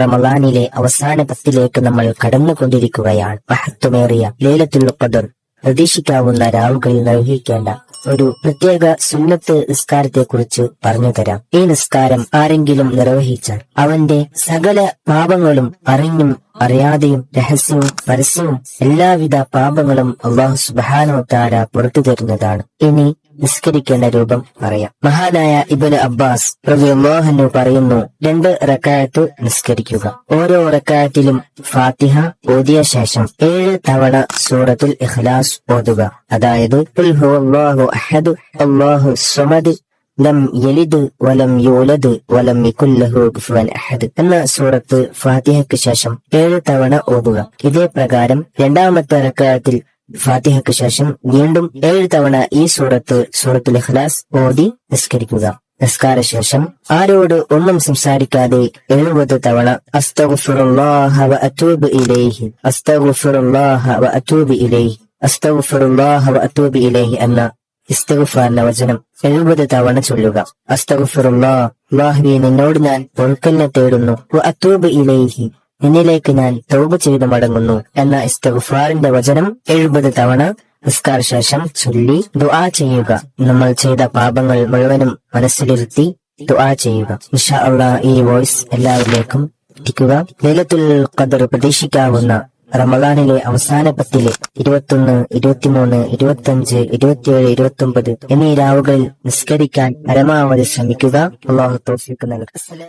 റമളാനിലെ അവസാന 10ലേക്ക് നമ്മൾ കടന്നുകൊണ്ടിരിക്കുകയാണ്. മഹത്വമേറിയ ലൈലത്തുൽ ഖദർ പ്രതീക്ഷിക്കാവുന്ന രാവുകളിൽ നിർവഹിക്കേണ്ട ഒരു പ്രത്യേക സുന്നത്ത് നിസ്കാരത്തെക്കുറിച്ച് പറഞ്ഞു തരാം. ഈ നിസ്കാരം ആരെങ്കിലും നിർവഹിച്ചാൽ അവന്റെ സകല പാപങ്ങളും അറിഞ്ഞും അറിയാതെയും രഹസ്യവും പരസ്യവും എല്ലാവിധ പാപങ്ങളും അല്ലാഹു സുബ്ഹാനഹു വ തആല പുറത്തു തരുന്നതാണ്. ഇനി നിസ്കരിക്കേണ്ട രൂപം പറയാം. മഹാനായ ഇബ്നു അബ്ബാസ് റളിയല്ലാഹു അൻഹു പറയുന്നു, 2 റക്അത്ത് നിസ്കരിക്കുക. ഓരോ റക്അത്തിലും ഫാത്തിഹ ഓതിയ ശേഷം 7 തവണ സൂറത്തുൽ ഇഖ്ലാസ് ഓതുക. അതായത് ഖുൽ ഹുവല്ലാഹു അഹദ് അല്ലാഹു സ്വമദ് ലം യലിദ് വലം യൂലദ് വലം യകുൽ ലഹു കുഫുവൻ അഹദ് എന്ന സൂറത്ത് ഫാത്തിഹയ്ക്ക് ശേഷം 7 തവണ ഓതുക. ഇതേ പ്രകാരം രണ്ടാമത്തെ റക്അത്തിൽ ഫാത്തിഹയ്ക്ക് ശേഷം വീണ്ടും 7 തവണ ഈ സൂറത്തുൽ ഇഖ്ലാസ് ഓതി നിസ്കരിക്കുക. നിസ്കാര ശേഷം ആരോട് ഒന്നും സംസാരിക്കാതെ 70 തവണ അസ്തഗ്ഫിറുല്ലാഹ വ അതൂബു ഇലൈഹി അസ്തഗ്ഫിറുല്ലാഹ വ അതൂബു ഇലൈഹി അസ്തഗ്ഫിറുല്ലാഹ വ അതൂബു ഇലൈഹി എന്ന ഇസ്തിഗ്ഫാറിന്റെ വചനം 70 തവണ ചൊല്ലുക. അസ്തഗ്ഫിറുല്ലാഹ്, അല്ലാഹുവേ നിന്നോട് ഞാൻ പൊറുക്കലിനെ തേടുന്നു, വ അതൂബു ഇലൈഹി നിന്നിലേക്ക് ഞാൻ തൗബ ചെയ്ത് മടങ്ങുന്നു എന്ന ഇസ്തിഗ്ഫാറിന്റെ വചനം 70 തവണ നിസ്കാര ശേഷം ചൊല്ലി ദുആ ചെയ്യുക. നമ്മൾ ചെയ്ത പാപങ്ങൾ മുഴുവനും മനസ്സിലിരുത്തി ദുആ ചെയ്യുക. ഇൻഷാ അല്ലാഹ് ഈ വോയിസ് എല്ലാവരിലേക്കും എത്തിക്കുക. ലൈലത്തുൽ ഖദർ പ്രതീക്ഷിക്കാവുന്ന റമളാനിലെ അവസാന 10 21, 23, 25, 27, 29 എന്നീ രാവുകളിൽ നിസ്കരിക്കാൻ പരമാവധി ശ്രമിക്കുക. അല്ലാഹു തൗഫീഖ് നൽകട്ടെ.